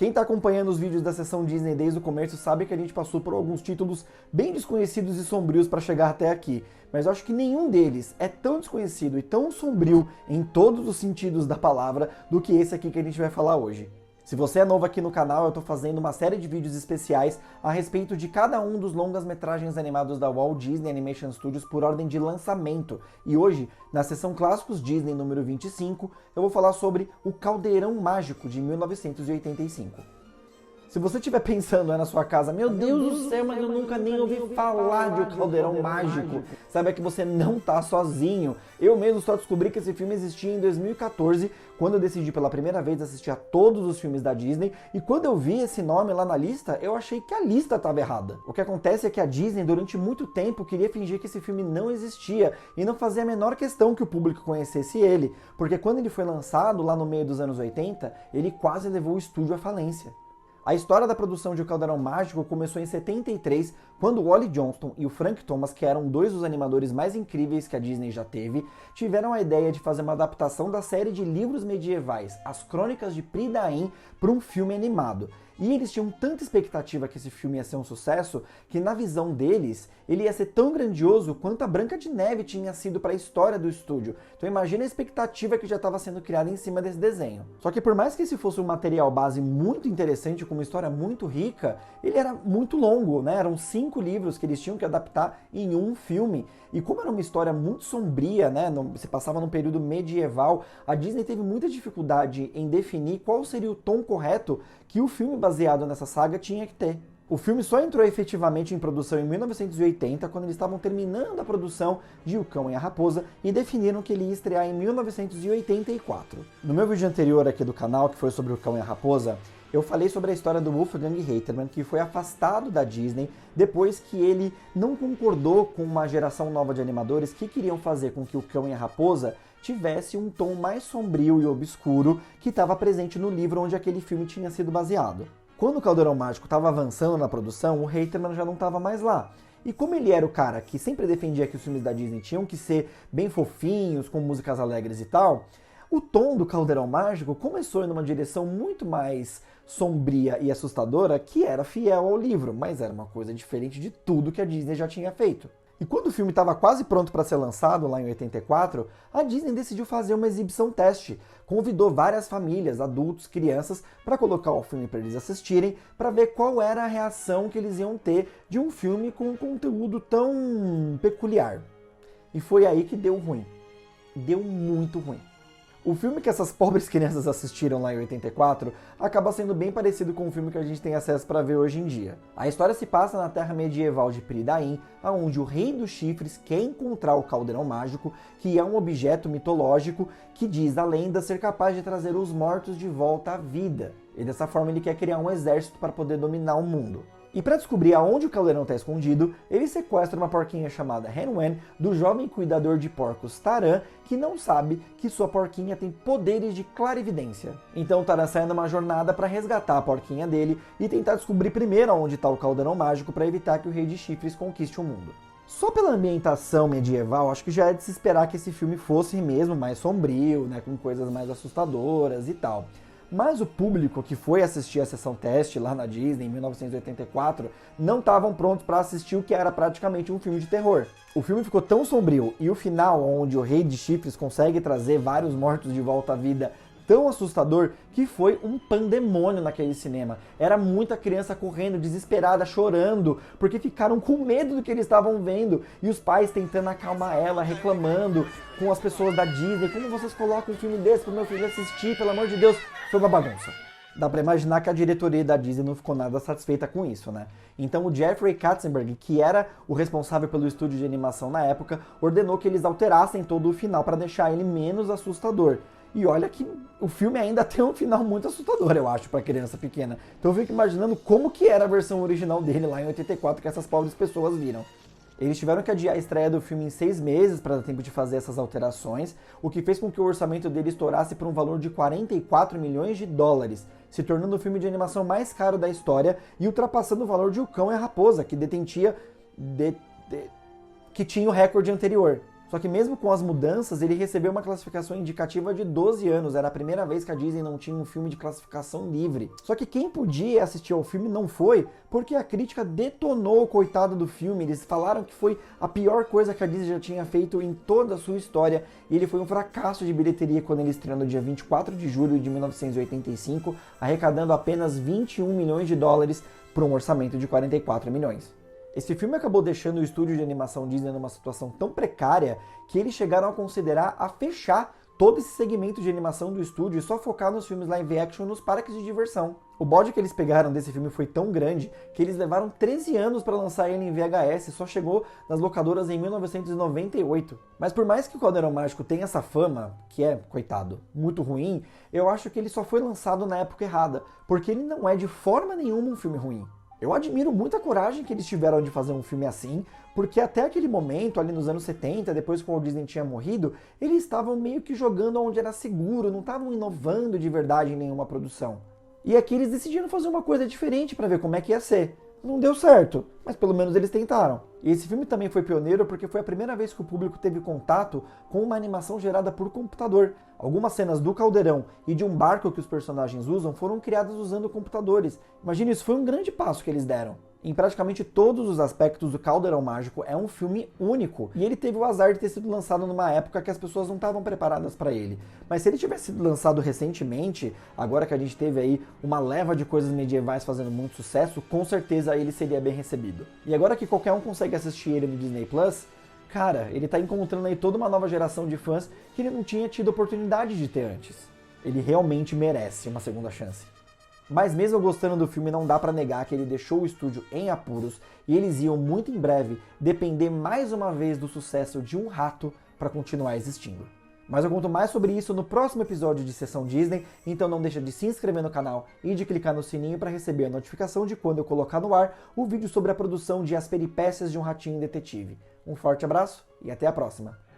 Quem está acompanhando os vídeos da sessão Disney desde o começo sabe que a gente passou por alguns títulos bem desconhecidos e sombrios para chegar até aqui. Mas eu acho que nenhum deles é tão desconhecido e tão sombrio em todos os sentidos da palavra do que esse aqui que a gente vai falar hoje. Se você é novo aqui no canal, eu estou fazendo uma série de vídeos especiais a respeito de cada um dos longas-metragens animados da Walt Disney Animation Studios por ordem de lançamento. E hoje, na sessão Clássicos Disney número 25, eu vou falar sobre O Caldeirão Mágico de 1985. Se você estiver pensando na sua casa, meu Deus do céu, mas eu nunca nem ouvi falar de O Caldeirão Mágico, saiba que você não tá sozinho. Eu mesmo só descobri que esse filme existia em 2014, quando eu decidi pela primeira vez assistir a todos os filmes da Disney, e quando eu vi esse nome lá na lista, eu achei que a lista estava errada. O que acontece é que a Disney, durante muito tempo, queria fingir que esse filme não existia, e não fazia a menor questão que o público conhecesse ele, porque quando ele foi lançado, lá no meio dos anos 80, ele quase levou o estúdio à falência. A história da produção de O Caldeirão Mágico começou em 73, quando o Ollie Johnston e o Frank Thomas, que eram dois dos animadores mais incríveis que a Disney já teve, tiveram a ideia de fazer uma adaptação da série de livros medievais, As Crônicas de Prydain, para um filme animado. E eles tinham tanta expectativa que esse filme ia ser um sucesso, que na visão deles, ele ia ser tão grandioso quanto a Branca de Neve tinha sido para a história do estúdio. Então imagina a expectativa que já estava sendo criada em cima desse desenho. Só que por mais que esse fosse um material base muito interessante, com uma história muito rica, ele era muito longo, né? Eram 5 livros que eles tinham que adaptar em um filme. E como era uma história muito sombria, né? Se passava num período medieval, a Disney teve muita dificuldade em definir qual seria o tom correto que o filme baseado nessa saga tinha que ter. O filme só entrou efetivamente em produção em 1980, quando eles estavam terminando a produção de O Cão e a Raposa e definiram que ele ia estrear em 1984. No meu vídeo anterior aqui do canal, que foi sobre O Cão e a Raposa, eu falei sobre a história do Wolfgang Reitman, que foi afastado da Disney depois que ele não concordou com uma geração nova de animadores que queriam fazer com que O Cão e a Raposa tivesse um tom mais sombrio e obscuro que estava presente no livro onde aquele filme tinha sido baseado. Quando o Caldeirão Mágico estava avançando na produção, o Reitman já não estava mais lá. E como ele era o cara que sempre defendia que os filmes da Disney tinham que ser bem fofinhos, com músicas alegres e tal, o tom do Caldeirão Mágico começou em uma direção muito mais sombria e assustadora, que era fiel ao livro, mas era uma coisa diferente de tudo que a Disney já tinha feito. E quando o filme estava quase pronto para ser lançado, lá em 84, a Disney decidiu fazer uma exibição teste. Convidou várias famílias, adultos, crianças, para colocar o filme para eles assistirem, para ver qual era a reação que eles iam ter de um filme com um conteúdo tão peculiar. E foi aí que deu ruim. Deu muito ruim. O filme que essas pobres crianças assistiram lá em 84 acaba sendo bem parecido com o filme que a gente tem acesso para ver hoje em dia. A história se passa na terra medieval de Prydain, onde o Rei dos Chifres quer encontrar o Caldeirão Mágico, que é um objeto mitológico que diz a lenda ser capaz de trazer os mortos de volta à vida. E dessa forma ele quer criar um exército para poder dominar o mundo. E para descobrir aonde o caldeirão está escondido, ele sequestra uma porquinha chamada Hen Wen do jovem cuidador de porcos Taran, que não sabe que sua porquinha tem poderes de clarividência. Então Taran sai numa jornada para resgatar a porquinha dele e tentar descobrir primeiro aonde está o caldeirão mágico para evitar que o Rei de Chifres conquiste o mundo. Só pela ambientação medieval, acho que já é de se esperar que esse filme fosse mesmo mais sombrio, né, com coisas mais assustadoras e tal. Mas o público que foi assistir a sessão teste lá na Disney em 1984 não estavam prontos para assistir o que era praticamente um filme de terror. O filme ficou tão sombrio e o final, onde o Rei de Chifres consegue trazer vários mortos de volta à vida, tão assustador, que foi um pandemônio naquele cinema. Era muita criança correndo, desesperada, chorando, porque ficaram com medo do que eles estavam vendo. E os pais tentando acalmar ela, reclamando com as pessoas da Disney. Como vocês colocam um filme desse pro meu filho assistir? Pelo amor de Deus, foi uma bagunça. Dá pra imaginar que a diretoria da Disney não ficou nada satisfeita com isso, né? Então o Jeffrey Katzenberg, que era o responsável pelo estúdio de animação na época, ordenou que eles alterassem todo o final para deixar ele menos assustador. E olha que o filme ainda tem um final muito assustador, eu acho, para criança pequena. Então eu fico imaginando como que era a versão original dele lá em 84 que essas pobres pessoas viram. Eles tiveram que adiar a estreia do filme em 6 meses para dar tempo de fazer essas alterações, o que fez com que o orçamento dele estourasse por um valor de 44 milhões de dólares, se tornando o filme de animação mais caro da história e ultrapassando o valor de O Cão e a Raposa, que tinha o recorde anterior. Só que mesmo com as mudanças, ele recebeu uma classificação indicativa de 12 anos. Era a primeira vez que a Disney não tinha um filme de classificação livre. Só que quem podia assistir ao filme não foi, porque a crítica detonou o coitado do filme. Eles falaram que foi a pior coisa que a Disney já tinha feito em toda a sua história. E ele foi um fracasso de bilheteria quando ele estreou no dia 24 de julho de 1985, arrecadando apenas 21 milhões de dólares para um orçamento de 44 milhões. Esse filme acabou deixando o estúdio de animação Disney numa situação tão precária que eles chegaram a considerar a fechar todo esse segmento de animação do estúdio e só focar nos filmes live action e nos parques de diversão. O bode que eles pegaram desse filme foi tão grande que eles levaram 13 anos para lançar ele em VHS e só chegou nas locadoras em 1998. Mas por mais que o Caldeirão Mágico tenha essa fama, que é, coitado, muito ruim, eu acho que ele só foi lançado na época errada, porque ele não é de forma nenhuma um filme ruim. Eu admiro muito a coragem que eles tiveram de fazer um filme assim, porque até aquele momento, ali nos anos 70, depois que o Walt Disney tinha morrido, eles estavam meio que jogando onde era seguro, não estavam inovando de verdade em nenhuma produção. E aqui eles decidiram fazer uma coisa diferente para ver como é que ia ser. Não deu certo, mas pelo menos eles tentaram. E esse filme também foi pioneiro porque foi a primeira vez que o público teve contato com uma animação gerada por computador. Algumas cenas do caldeirão e de um barco que os personagens usam foram criadas usando computadores. Imagina, isso foi um grande passo que eles deram. Em praticamente todos os aspectos, o Caldeirão Mágico é um filme único. E ele teve o azar de ter sido lançado numa época que as pessoas não estavam preparadas para ele. Mas se ele tivesse sido lançado recentemente, agora que a gente teve aí uma leva de coisas medievais fazendo muito sucesso, com certeza ele seria bem recebido. E agora que qualquer um consegue assistir ele no Disney Plus, cara, ele tá encontrando aí toda uma nova geração de fãs que ele não tinha tido oportunidade de ter antes. Ele realmente merece uma segunda chance. Mas mesmo gostando do filme, não dá pra negar que ele deixou o estúdio em apuros e eles iam muito em breve depender mais uma vez do sucesso de um rato para continuar existindo. Mas eu conto mais sobre isso no próximo episódio de Sessão Disney, então não deixa de se inscrever no canal e de clicar no sininho para receber a notificação de quando eu colocar no ar o vídeo sobre a produção de As Peripécias de um Ratinho Detetive. Um forte abraço e até a próxima!